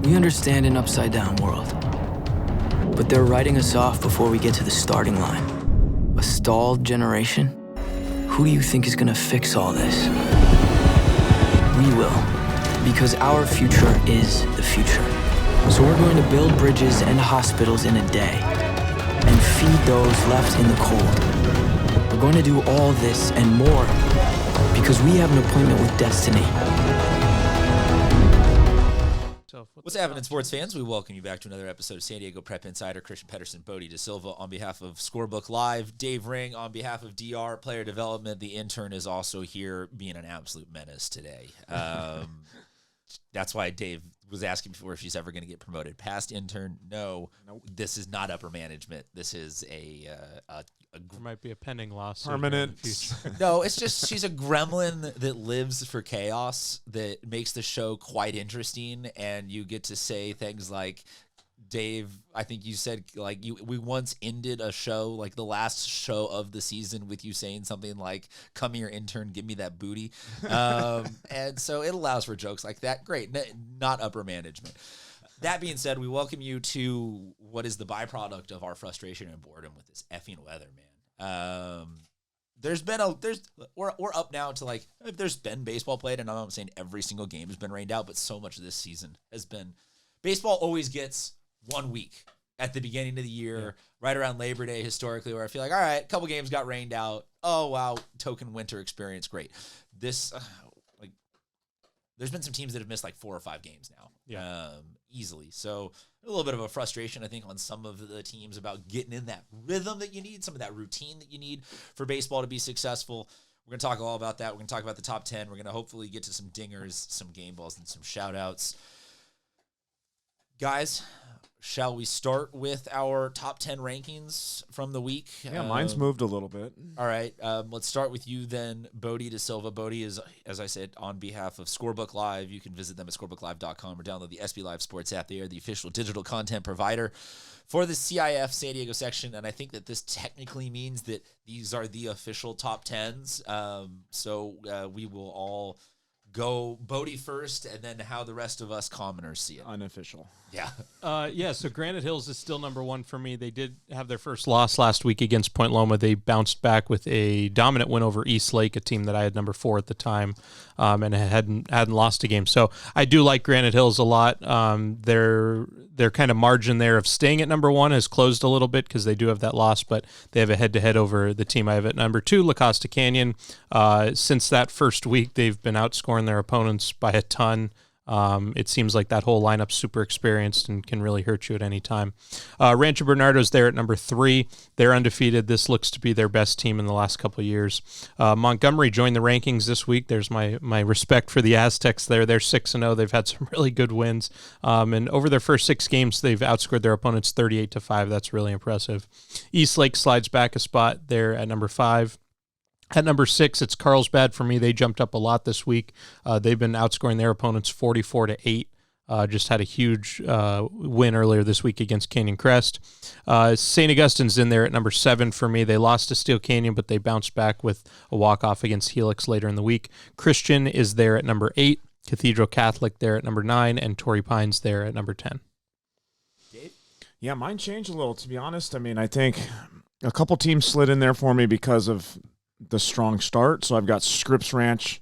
We understand an upside-down world. But they're writing us off before we get to the starting line. A stalled generation? Who do you think is gonna fix all this? We will, because our future is the future. So we're going to build bridges and hospitals in a day, and feed those left in the cold. We're going to do all this and more, because we have an appointment with destiny. What's happening, sports fans? We welcome you back to another episode of San Diego Prep Insider. Christian Pedersen, Bodie DeSilva on behalf of Scorebook Live. Dave Ring on behalf of DR Player Development. The intern is also here being an absolute menace today. That's why Dave was asking before if she's ever going to get promoted. Past intern, no. Nope. This is not upper management. This is there might be a pending lawsuit. Permanent. No, it's just she's a gremlin that lives for chaos that makes the show quite interesting, and you get to say things like, Dave, I think you said, like, we once ended a show, like the last show of the season, with you saying something like, "Come here, intern, give me that booty." And so it allows for jokes like that. Great. Not upper management. That being said, we welcome you to what is the byproduct of our frustration and boredom with this effing weather, man. We're up now to, like, there's been baseball played, and I'm not saying every single game has been rained out, but so much of this season has been. Baseball always gets 1 week at the beginning of the year, right around Labor Day historically, where I feel like, all right, a couple games got rained out. Oh, wow, token winter experience, great. This, there's been some teams that have missed like 4 or 5 games now, easily. So a little bit of a frustration, I think, on some of the teams about getting in that rhythm that you need, some of that routine that you need for baseball to be successful. We're going to talk all about that. We're going to talk about the top 10. We're going to hopefully get to some dingers, some game balls, and some shout-outs. Guys, shall we start with our top 10 rankings from the week? Yeah, mine's moved a little bit. All right. Let's start with you then, Bodie DeSilva. Bodie is, as I said, on behalf of Scorebook Live. You can visit them at scorebooklive.com or download the SB Live Sports app. They are the official digital content provider for the CIF San Diego section, and I think that this technically means that these are the official top 10s. So we will all go Bodie first, and then how the rest of us commoners see it. Unofficial. Yeah. So Granite Hills is still number one for me. They did have their first loss last week against Point Loma. They bounced back with a dominant win over East Lake, a team that I had number 4 at the time, and hadn't lost a game. So I do like Granite Hills a lot. Their kind of margin there of staying at number 1 has closed a little bit because they do have that loss, but they have a head-to-head over the team I have at number 2, La Costa Canyon. Since that first week, they've been outscoring their opponents by a ton. It seems like that whole lineup's super experienced and can really hurt you at any time. Rancho Bernardo's there at number 3. They're undefeated. This looks to be their best team in the last couple of years. Montgomery joined the rankings this week. There's my respect for the Aztecs there. They're 6-0. They've had some really good wins. And over their first 6 games, they've outscored their opponents 38-5. That's really impressive. East Lake slides back a spot there at number 5. At number 6, it's Carlsbad for me. They jumped up a lot this week. They've been outscoring their opponents 44-8. Just had a huge win earlier this week against Canyon Crest. St. Augustine's in there at number 7 for me. They lost to Steel Canyon, but they bounced back with a walk-off against Helix later in the week. Christian is there at number 8. Cathedral Catholic there at number 9. And Torrey Pines there at number 10. Dave? Yeah, mine changed a little, to be honest. I mean, I think a couple teams slid in there for me because of the strong start. So I've got Scripps Ranch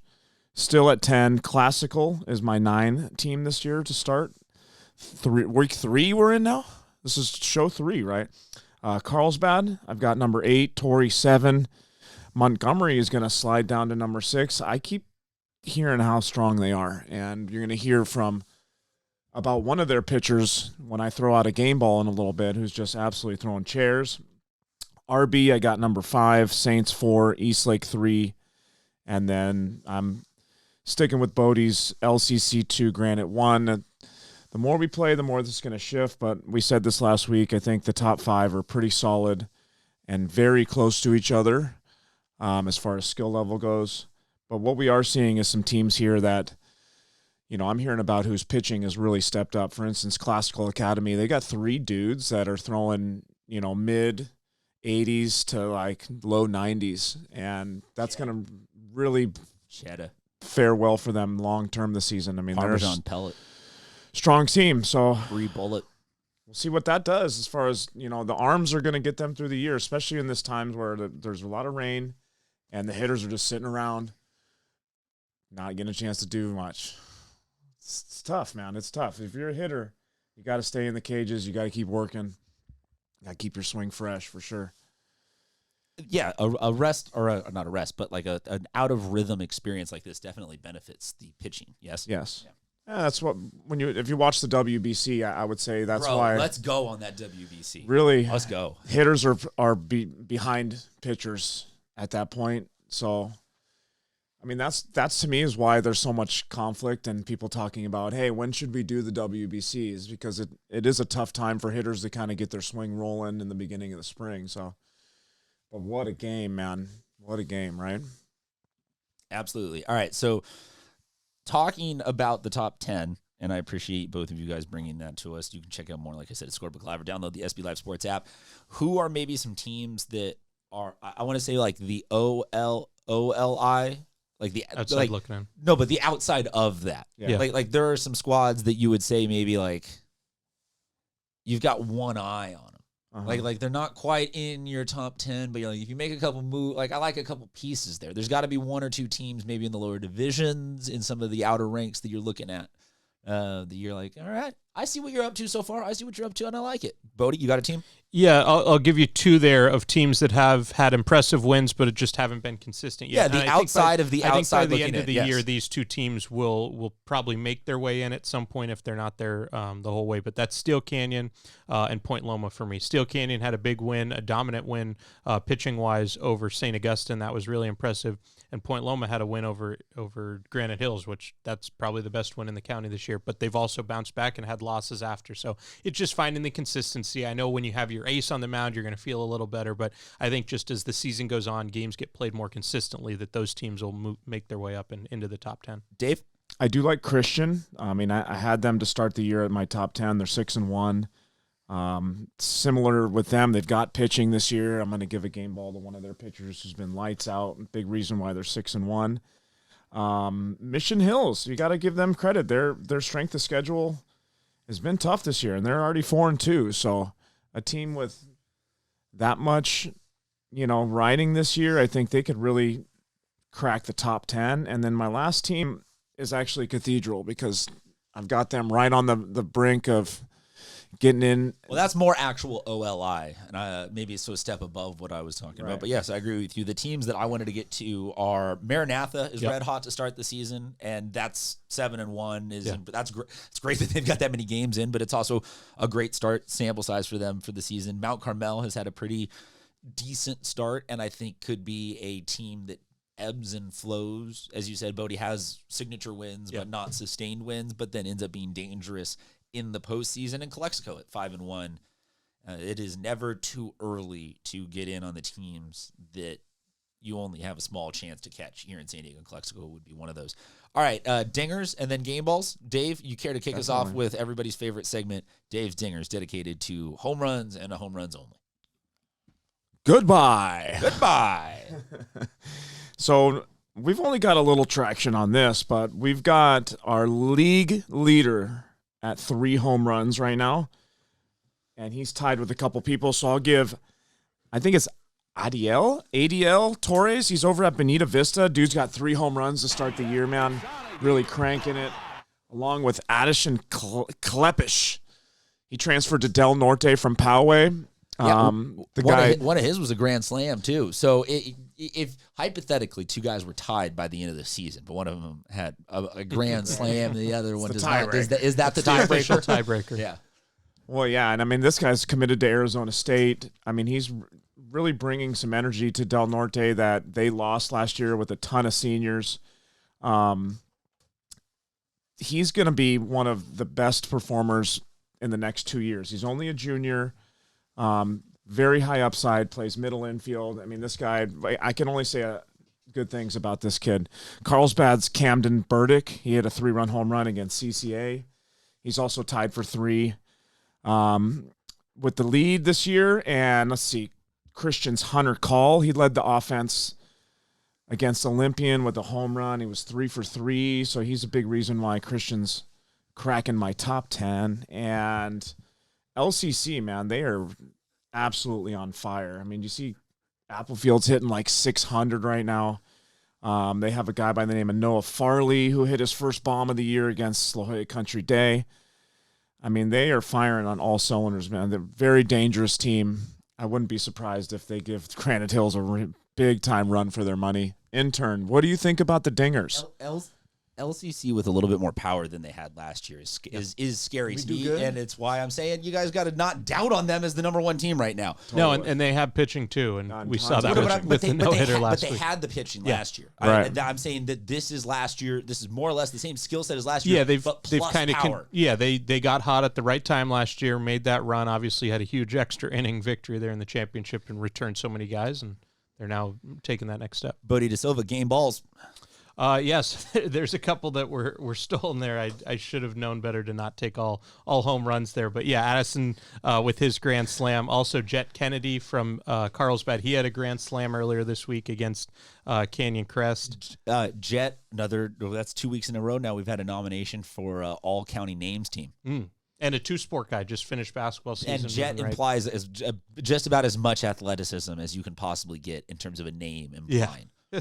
still at 10. Classical is my 9 team this year to start. Week 3 we're in now. This is show 3, right? Carlsbad, I've got number 8. Torrey 7. Montgomery is going to slide down to number 6. I keep hearing how strong they are, and you're going to hear from about one of their pitchers when I throw out a game ball in a little bit, who's just absolutely throwing chairs. RB, I got number 5, Saints 4, Eastlake 3, and then I'm sticking with Bodie's LCC 2, Granite 1. The more we play, the more this is going to shift, but we said this last week. I think the top 5 are pretty solid and very close to each other as far as skill level goes. But what we are seeing is some teams here that, you know, I'm hearing about whose pitching has really stepped up. For instance, Classical Academy, they got 3 dudes that are throwing, you know, mid 80s to like low 90s, and that's going to really fare well for them long term this season. I mean, Parmesan pellet. strong team. So Free bullet. we'll see what that does as far as, the arms are going to get them through the year, especially in this times where there's a lot of rain and the hitters are just sitting around, not getting a chance to do much. It's tough, man. It's tough. If you're a hitter, you got to stay in the cages. You got to keep working. Got to keep your swing fresh for sure. Yeah, a rest or not a rest, but like an out of rhythm experience like this definitely benefits the pitching. Yes. Yes. Yeah. Yeah, that's what if you watch the WBC, I would say that's Bro, why. Let's go on that WBC. Really, let's go. Hitters are behind pitchers at that point. So, I mean, that's to me is why there's so much conflict and people talking about, hey, when should we do the WBC? Is because it is a tough time for hitters to kind of get their swing rolling in the beginning of the spring. So, but what a game, man! What a game, right? Absolutely. All right, so talking about the top 10, and I appreciate both of you guys bringing that to us. You can check out more, like I said, at Scorebook Live or download the SB Live Sports app. Who are maybe some teams that are, I want to say like the OLI, like the Outside like, looking in. No, but the outside of that. Yeah. Like there are some squads that you would say maybe like you've got one eye on them. Like they're not quite in your top 10, but you're like, if you make a couple moves, like I like a couple pieces there. There's got to be one or two teams maybe in the lower divisions, in some of the outer ranks that you're looking at. That you're like, all right, I see what you're up to so far. I see what you're up to, and I like it. Bodie, you got a team? Yeah, I'll give you two there of teams that have had impressive wins, but it just haven't been consistent yet. Yeah, the outside of the outside. I think by the end of the yes. year, these two teams will probably make their way in at some point if they're not there the whole way. But that's Steel Canyon and Point Loma for me. Steel Canyon had a big win, a dominant win pitching-wise over St. Augustine. That was really impressive. And Point Loma had a win over Granite Hills, which that's probably the best win in the county this year. But they've also bounced back and had losses after. So it's just finding the consistency. I know when you have your ace on the mound, you're going to feel a little better. But I think just as the season goes on, games get played more consistently, that those teams will make their way up and into the top 10. Dave? I do like Christian. I mean, I had them to start the year at my top 10. They're 6-1. Similar with them, they've got pitching this year. I'm going to give a game ball to one of their pitchers who's been lights out. Big reason why they're 6-1. Mission Hills, you got to give them credit. Their strength of schedule has been tough this year, and they're already 4-2. So a team with that much, riding this year, I think they could really crack the top 10. And then my last team is actually Cathedral, because I've got them right on the brink of getting in. Well, that's more actual OLI, and maybe it's a step above what I was talking about. But yes, I agree with you. The teams that I wanted to get to are Maranatha is red hot to start the season, and that's 7-1. That's great. It's great that they've got that many games in, but it's also a great start sample size for them for the season. Mount Carmel has had a pretty decent start, and I think could be a team that ebbs and flows. As you said, Bodie has signature wins, but not sustained wins, but then ends up being dangerous in the postseason. And Calexico at 5-1. It is never too early to get in on the teams that you only have a small chance to catch here in San Diego, and Calexico would be one of those. All right, dingers and then game balls. Dave, you care to kick us off with everybody's favorite segment, Dave's Dingers, dedicated to home runs and home runs only. Goodbye. So we've only got a little traction on this, but we've got our league leader at 3 home runs right now, and he's tied with a couple people. So I'll give, I think it's ADL Torres. He's over at Bonita Vista. Dude's got 3 home runs to start the year, man. Really cranking it, along with Addison Klepish. He transferred to Del Norte from Poway. One of his was a grand slam too. So if hypothetically 2 guys were tied by the end of the season, but one of them had a grand slam, and the other one does not. Is that the tiebreaker? Tiebreaker. Yeah. Well, yeah, and I mean, this guy's committed to Arizona State. I mean, he's really bringing some energy to Del Norte that they lost last year with a ton of seniors. He's going to be one of the best performers in the next 2 years. He's only a junior. Very high upside, plays middle infield. I mean, this guy, I can only say good things about this kid. Carlsbad's Camden Burdick, he had a 3-run home run against CCA. He's also tied for 3 with the lead this year. And let's see, Christian's Hunter Call, he led the offense against Olympian with a home run. He was 3 for 3, so he's a big reason why Christian's cracking my top 10. And LCC, man, they are absolutely on fire. I mean, you see Applefield's hitting like 600 right now. They have a guy by the name of Noah Farley who hit his first bomb of the year against La Jolla Country Day. I mean, they are firing on all cylinders, man. They're a very dangerous team. I wouldn't be surprised if they give Granite Hills a big-time run for their money. Intern, what do you think about the Dingers? LCC with a little bit more power than they had last year is scary to me, and it's why I'm saying you guys got to not doubt on them as the number one team right now. Totally. No, and they have pitching too, and we saw that with the no hitter last week. But they had the pitching last year. Right. I'm saying that this is last year. This is more or less the same skill set as last year. Yeah, they've kind of they got hot at the right time last year, made that run. Obviously, had a huge extra inning victory there in the championship and returned so many guys, and they're now taking that next step. Bodie De Silva, game balls. Yes, there's a couple that were stolen there. I should have known better to not take all home runs there. But yeah, Addison with his grand slam. Also, Jet Kennedy from Carlsbad. He had a grand slam earlier this week against Canyon Crest. Jet, that's 2 weeks in a row now. We've had a nomination for All County Names team. And a two-sport guy just finished basketball season. And Jet implies just about as much athleticism as you can possibly get in terms of a name implying. Yeah.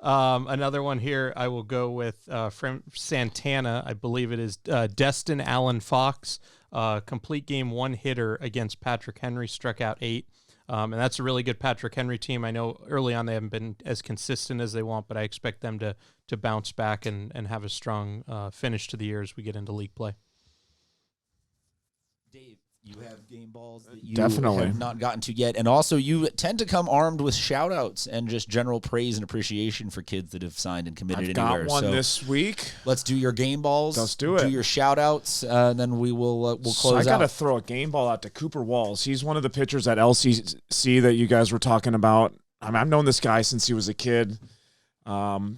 Another one here, I will go with from Santana. I believe it is Destin Allen Fox. Complete game one hitter against Patrick Henry, struck out 8. And that's a really good Patrick Henry team. I know early on they haven't been as consistent as they want, but I expect them to bounce back and have a strong finish to the year as we get into league play. Dave, you have game balls that you Definitely have not gotten to yet. And also, you tend to come armed with shout-outs and just general praise and appreciation for kids that have signed and committed anywhere. I've got one this week. Let's do your game balls. Let's do it. Do your shout-outs, and then we'll close out. I got to throw a game ball out to Cooper Walls. He's one of the pitchers at LCC that you guys were talking about. I've known this guy since he was a kid.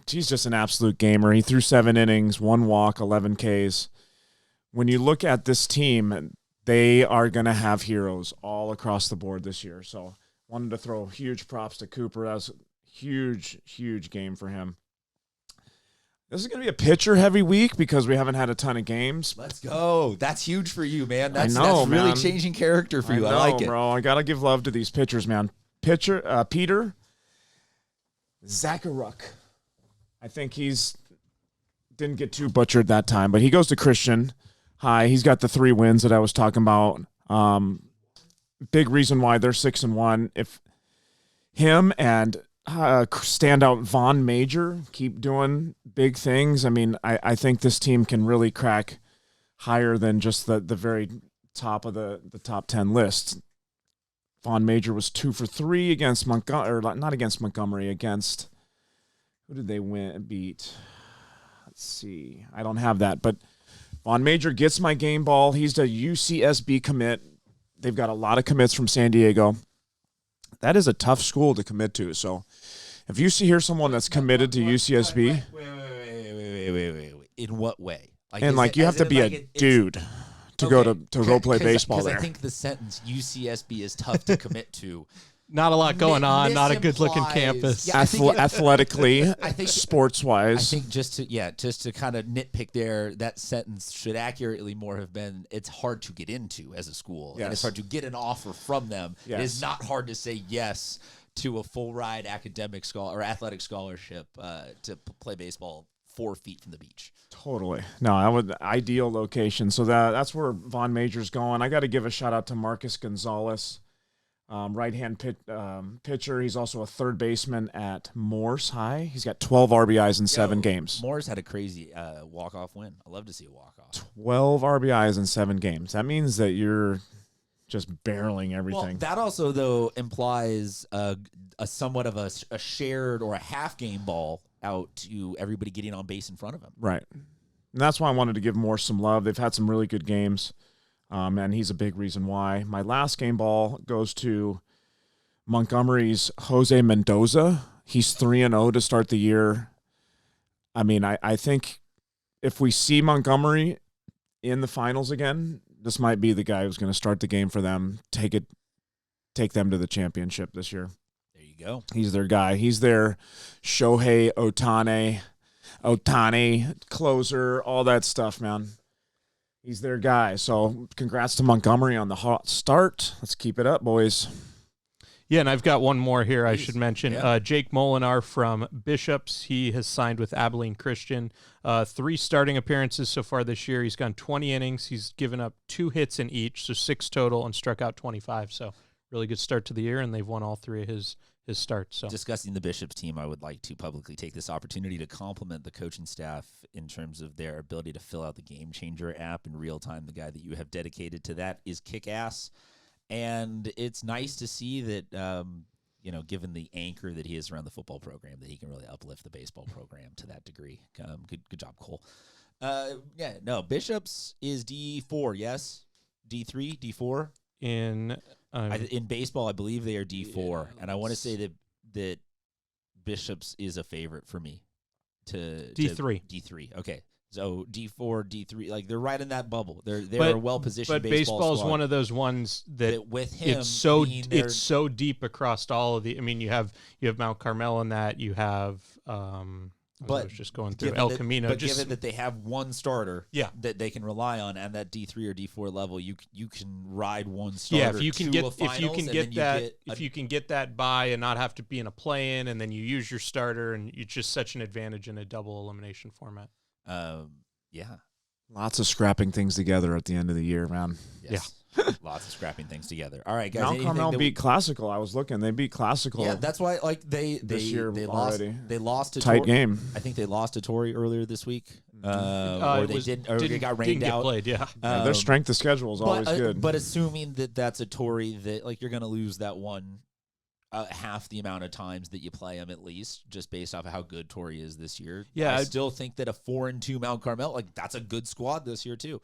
He's just an absolute gamer. He threw 7 innings, 1 walk, 11 Ks. When you look at this team, they are going to have heroes all across the board this year. So wanted to throw huge props to Cooper. That was a huge, huge game for him. This is going to be a pitcher-heavy week because we haven't had a ton of games. Let's go. That's huge for you, man. That's man. really changing character for you. I like it. Bro. I got to give love to these pitchers, man. Peter Zacharuk. I think didn't get too butchered that time, but he goes to Christian High. He's got the 3 wins that I was talking about. Big reason why they're 6-1. If him and standout Vaughn Major keep doing big things, I mean, I think this team can really crack higher than just the very top of the top 10 list. Vaughn Major was 2 for 3 against Montgomery, or not against Montgomery, against who did they beat? Let's see. I don't have that, but Vaughn Major gets my game ball. He's a UCSB commit. They've got a lot of commits from San Diego. That is a tough school to commit to. So if you hear someone that's committed to UCSB. Wait. In what way? You have to be a dude to go play baseball there. I think the sentence UCSB is tough to commit to. Not a lot going on. Not a good-looking campus. Yeah, athletically, sports-wise. I think just to kind of nitpick there, that sentence should accurately more have been, it's hard to get into as a school. Yes. And it's hard to get an offer from them. Yes. It is not hard to say yes to a full-ride academic or athletic scholarship to play baseball 4 feet from the beach. Totally. No, that was the ideal location. So that's where Vaughn Major's going. I got to give a shout-out to Marcus Gonzalez. Right-hand pitcher. He's also a third baseman at Morse High. He's got 12 RBIs in 7 games. Morse had a crazy walk-off win. I love to see a walk-off. 12 RBIs in 7 games. That means that you're just barreling everything. Well, that also, though, implies a somewhat of a shared or a half game ball out to everybody getting on base in front of him. Right. And that's why I wanted to give Morse some love. They've had some really good games. And he's a big reason why. My last game ball goes to Montgomery's Jose Mendoza. He's 3-0 to start the year. I mean, I think if we see Montgomery in the finals again, this might be the guy who's going to start the game for them, take them to the championship this year. There you go. He's their guy. He's their Shohei Ohtani closer, all that stuff, man. he's their guy. So congrats to Montgomery on the hot start. Let's keep it up, boys. Yeah, and I've got one more here I should mention. Yeah. Jake Molinar from Bishops. He has signed with Abilene Christian. 3 starting appearances so far this year. He's gone 20 innings. He's given up 2 hits in each, so 6 total, and struck out 25. So really good start to the year, and they've won all 3 of his starts. So Discussing the Bishops team, I would like to publicly take this opportunity to compliment the coaching staff in terms of their ability to fill out the Game Changer app in real time. The guy that you have dedicated to that is kick-ass. And it's nice to see that, given the anchor that he is around the football program, that he can really uplift the baseball program to that degree. Good job, Cole. Bishops is D4, yes? D3, D4? In baseball, I believe they are D4. And I want to say that Bishops is a favorite for me. D3. D3, okay. So D4, D3, like they're right in that bubble. They're a well positioned. But baseball is one of those ones that with him, it's so deep across all of the. I mean, you have Mount Carmel in that. You have. I was just going through El Camino. But given that they have one starter, yeah. that they can rely on, and that D3 or D4 level, you can ride one starter. Yeah, if you can get that by and not have to be in a play-in, and then you use your starter, and it's just such an advantage in a double elimination format. Lots of scrapping things together at the end of the year, man. Yes. Yeah. Lots of scrapping things together. All right, guys. Mount Carmel beat Classical. I was looking. They beat Classical. Yeah, that's why they lost. They lost to tight game. I think they lost to Torrey earlier this week. Or they got rained out. Played, yeah. Their strength of schedule is always good. But assuming that that's a Torrey, that you're going to lose that one half the amount of times that you play them, at least, just based off of how good Torrey is this year. Yeah, I still think that a 4-2 Mount Carmel, that's a good squad this year too.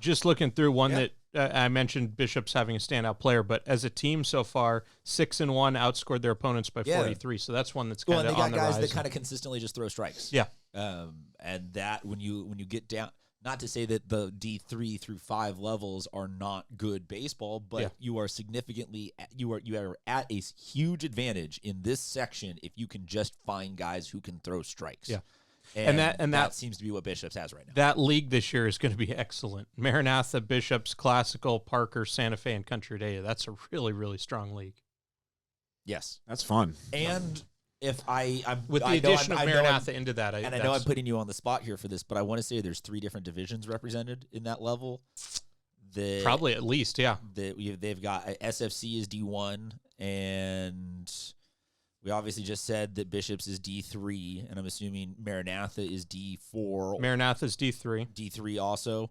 Just looking through one that I mentioned Bishops having a standout player, but as a team so far, 6-1 outscored their opponents by 43. So that's one that's kind of on the rise. And they got guys that kind of consistently just throw strikes. Yeah. And that when you get down, not to say that the D3 through 5 levels are not good baseball, but you are at a huge advantage in this section if you can just find guys who can throw strikes. Yeah. And that seems to be what Bishops has right now. That league this year is going to be excellent. Maranatha, Bishops, Classical, Parker, Santa Fe, and Country Day. That's a really, really strong league. Yes. That's fun. And if with the addition of Maranatha into that, I know I'm putting you on the spot here for this, but I want to say there's 3 different divisions represented in that level. Probably at least, yeah. They've got SFC is D1, and we obviously just said that Bishops is D3, and I'm assuming Maranatha is D4. Maranatha's D3. D3 also.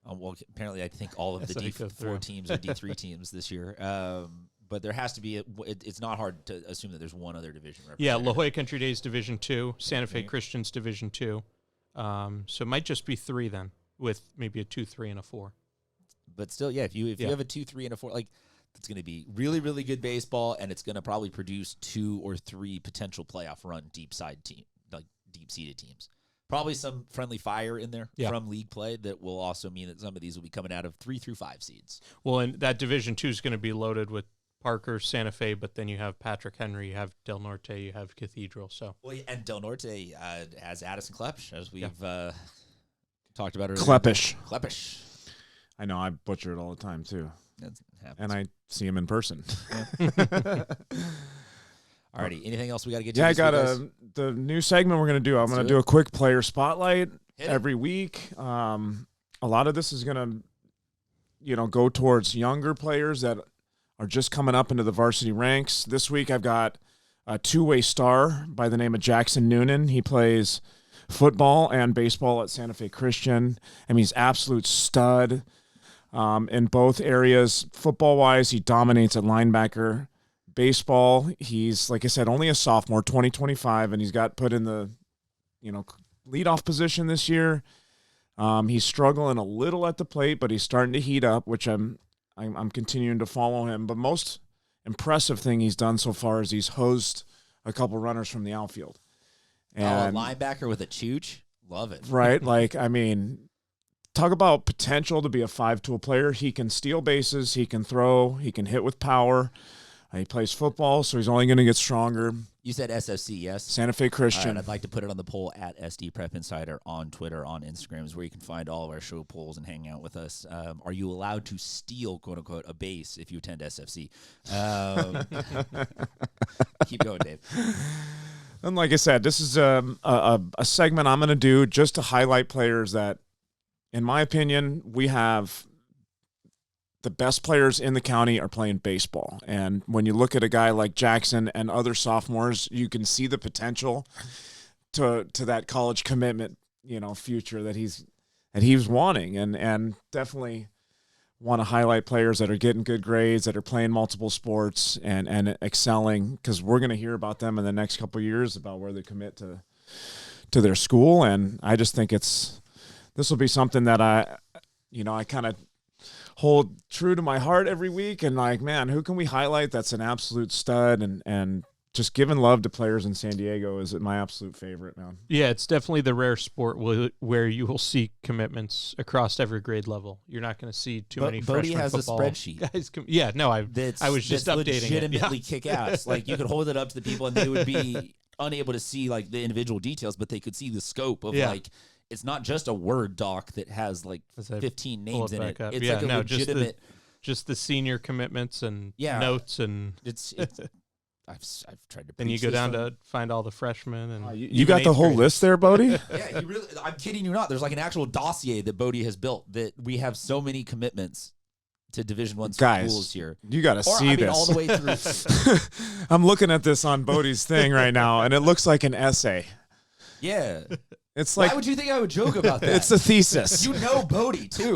Well, apparently I think all of the D4 teams are D3 teams this year. But there has to be it's not hard to assume that there's one other division. Yeah, La Jolla Country Days Division 2, Santa Fe Christians Division 2. So it might just be 3 then, with maybe a 2, 3, and a 4. But still, if you have a 2, 3, and a 4, it's going to be really, really good baseball, and it's going to probably produce 2 or 3 potential playoff run deep-seeded teams. Probably some friendly fire in there from league play that will also mean that some of these will be coming out of 3 through 5 seeds. Well, and that Division 2 is going to be loaded with Parker, Santa Fe, but then you have Patrick Henry, you have Del Norte, you have Cathedral. So and Del Norte has Addison Klepsch, as we've talked about earlier. Kleppish. I know, I butcher it all the time too. And I see him in person. Alrighty, anything else we got to get to? Yeah, I got the new segment we're going to do. I'm going to do a quick player spotlight every week. A lot of this is going to, go towards younger players that are just coming up into the varsity ranks. This week I've got a 2-way star by the name of Jackson Noonan. He plays football and baseball at Santa Fe Christian. I mean, he's absolute stud in both areas. Football-wise, he dominates at linebacker. Baseball, he's, like I said, only a sophomore, 2025, and he's got put in the, leadoff position this year. He's struggling a little at the plate, but he's starting to heat up, which I'm continuing to follow him. But most impressive thing he's done so far is he's hosed a couple runners from the outfield. And a linebacker with a chooch? Love it. Right? Talk about potential to be a 5-tool player. He can steal bases. He can throw. He can hit with power. He plays football, so he's only going to get stronger. You said SFC, yes? Santa Fe All Christian. right, I'd like to put it on the poll at SD Prep Insider on Twitter, on Instagram, is where you can find all of our show polls and hang out with us. Are you allowed to steal, quote unquote, a base if you attend SFC? Keep going, Dave. And like I said, this is a segment I'm going to do just to highlight players that, in my opinion, we have the best players in the county are playing baseball. And when you look at a guy like Jackson and other sophomores, you can see the potential to that college commitment, future that he was wanting, and definitely want to highlight players that are getting good grades, that are playing multiple sports and excelling, because we're going to hear about them in the next couple of years about where they commit to their school. And I just think this will be something that I kind of hold true to my heart every week, and like, man, who can we highlight that's an absolute stud, and just giving love to players in San Diego is my absolute favorite, man. Yeah, it's definitely the rare sport where you will see commitments across every grade level. You're not going to see too many Bodie freshman has football a spreadsheet. guys. I was just updating it. Legitimately kick ass. Like, you could hold it up to the people and they would be unable to see like the individual details, but they could see the scope of like, it's not just a Word doc that has like 15 names in it. It's like a legitimate. Just the senior commitments and notes, and it's I've tried to. Then you go down to find all the freshmen, and you got the whole list there, Bodie. Yeah, I'm kidding you not. There's like an actual dossier that Bodie has built, that we have so many commitments to Division I schools here. You got to see this all the way through. I'm looking at this on Bodie's thing right now, and it looks like an essay. Yeah. It's like, why would you think I would joke about that? It's a thesis. You know Bodie too.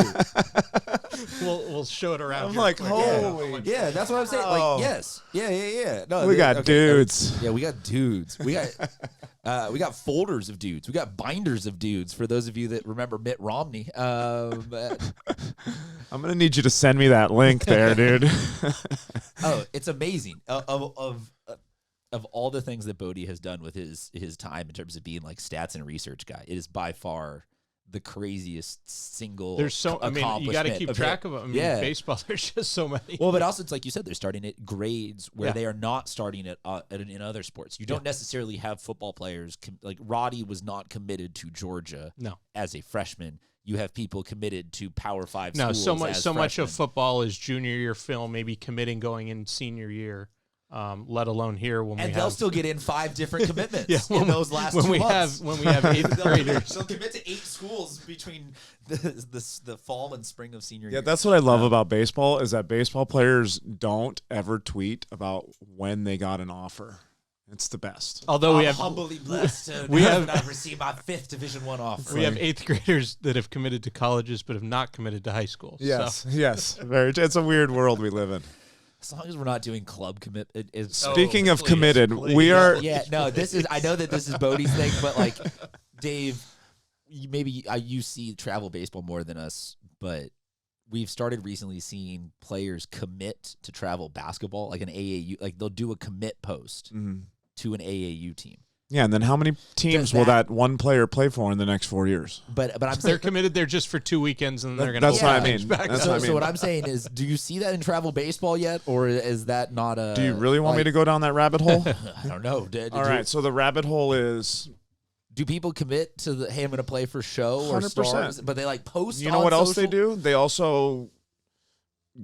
We'll show it around. I'm like, holy. Yeah, that's what I'm saying. Like, yes. Yeah. No, we got dudes. Yeah, we got dudes. We got folders of dudes. We got binders of dudes. For those of you that remember Mitt Romney, I'm gonna need you to send me that link there, dude. Oh, it's amazing. Of all the things that Bodie has done with his time in terms of being like stats and research guy, it is by far the craziest single. There's so, I mean, you got to keep track of them. I mean, baseball, there's just so many. Well, but also it's like you said, they're starting at grades where they are not starting at in other sports. You don't necessarily have football players like Roddy was not committed to Georgia as a freshman. You have people committed to Power 5 schools. No, so much of football is junior year film, maybe committing going in senior year. Let alone here when they'll still get in 5 different commitments in those last 2 months. When we have 8th graders, they'll commit to 8 schools between the fall and spring of senior year. Yeah, that's what I love about baseball, is that baseball players don't ever tweet about when they got an offer. It's the best. Although we I'm have humbly blessed to know that I've received my 5th Division I offer. We have 8th graders that have committed to colleges but have not committed to high school. Yes, yes. It's a weird world we live in. As long as we're not doing club commit. Speaking of committed, we are. Yeah, no, this is. I know that this is Bodie's thing, but like, Dave, you see travel baseball more than us, but we've started recently seeing players commit to travel basketball, like an AAU. Like they'll do a commit post to an AAU team. Yeah, and then how many teams will that one player play for in the next 4 years? But I'm saying they're committed there just for 2 weekends, and they're going to. That's what I mean. So what I'm saying is, do you see that in travel baseball yet, or is that not a? Do you really want me to go down that rabbit hole? I don't know. All right, so the rabbit hole is. Do people commit to the, hey, I'm going to play for show or 100%. Stars, but they like post? You know what else they do? They also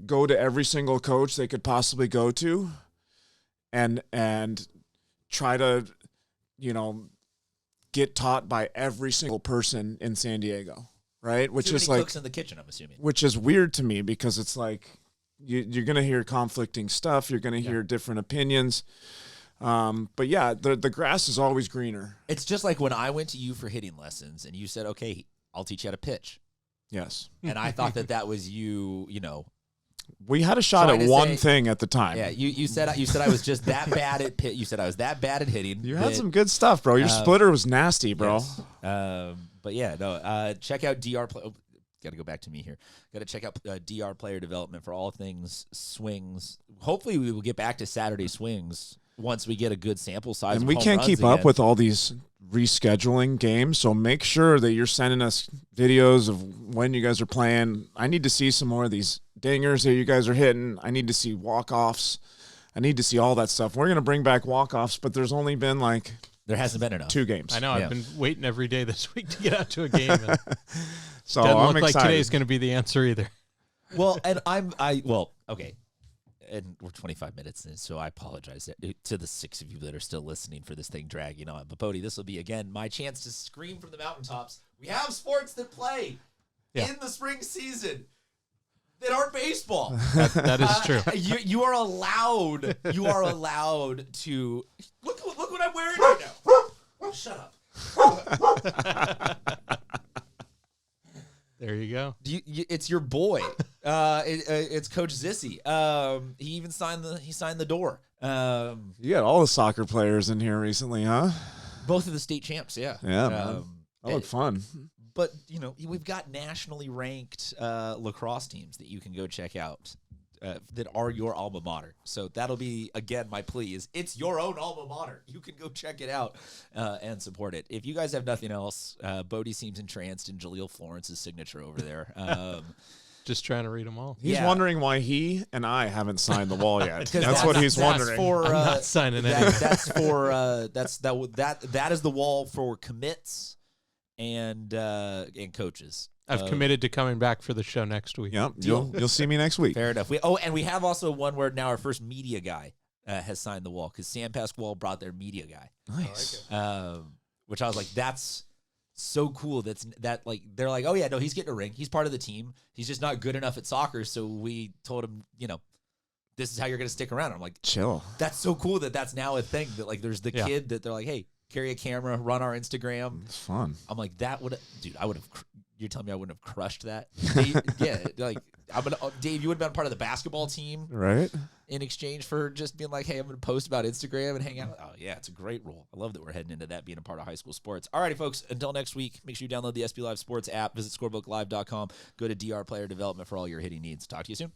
go to every single coach they could possibly go to, and try to, get taught by every single person in San Diego, right? Which is like cooks in the kitchen, I'm assuming. Which is weird to me, because it's like you're going to hear conflicting stuff. You're going to hear different opinions. But yeah, the grass is always greener. It's just like when I went to you for hitting lessons and you said, okay, I'll teach you how to pitch. Yes. And I thought that was you, we had a shot at one thing at the time. Yeah, you said I was just that bad at pitch. You said I was that bad at hitting. You had some good stuff, bro. Your splitter was nasty, bro. Yes. But yeah, no. Check out DR. Got to go back to me here. Got to check out DR Player Development for all things swings. Hopefully, we will get back to Saturday swings once we get a good sample size. And we can't keep up with all these rescheduling games, so make sure that you're sending us videos of when you guys are playing. I need to see some more of these dingers that you guys are hitting. I need to see walk-offs. I need to see all that stuff. We're going to bring back walk-offs, but there's only been like There hasn't been enough. 2 games. I know. Yeah. I've been waiting every day this week to get out to a game. And So doesn't I'm look like excited. today's going to be the answer either. Well, and okay. And we're 25 minutes in, so I apologize to the 6 of you that are still listening for this thing dragging on. But Bodie, this will be again my chance to scream from the mountaintops. We have sports that play in the spring season that aren't baseball. That is true. You are allowed. You are allowed to look what I'm wearing right now. Shut up. There you go. It's your boy. It's Coach Zissy. He even signed the door. You got all the soccer players in here recently, huh? Both of the state champs. Yeah. Yeah, man. That looked fun. But we've got nationally ranked lacrosse teams that you can go check out that are your alma mater. So that'll be again my plea is it's your own alma mater. You can go check it out and support it. If you guys have nothing else, Bodie seems entranced in Jaleel Florence's signature over there. Just trying to read them all. He's Yeah. wondering why he and I haven't signed the wall yet. 'Cause That's what he's that's wondering. For, I'm not signing anything. that's for that is the wall for commits and coaches. I've committed to coming back for the show next week. Yep, you'll see me next week. Fair enough. And we have also one where now our first media guy has signed the wall because Sam Pasquale brought their media guy. Nice. Which I was like, that's so cool. They're like, oh yeah, no, he's getting a ring. He's part of the team. He's just not good enough at soccer. So we told him, this is how you're going to stick around. I'm like, Chill. that's so cool that's now a thing that like there's the Yeah. kid that they're like, hey, carry a camera, run our Instagram. It's fun. I'm like, I would have. You're telling me I wouldn't have crushed that? Dave, yeah, like Dave, you would have been part of the basketball team Right? in exchange for just being like, hey, I'm going to post about Instagram and hang out. Oh yeah, it's a great role. I love that we're heading into that being a part of high school sports. Alrighty, folks. Until next week, make sure you download the SB Live Sports app. Visit scorebooklive.com. Go to DR Player Development for all your hitting needs. Talk to you soon.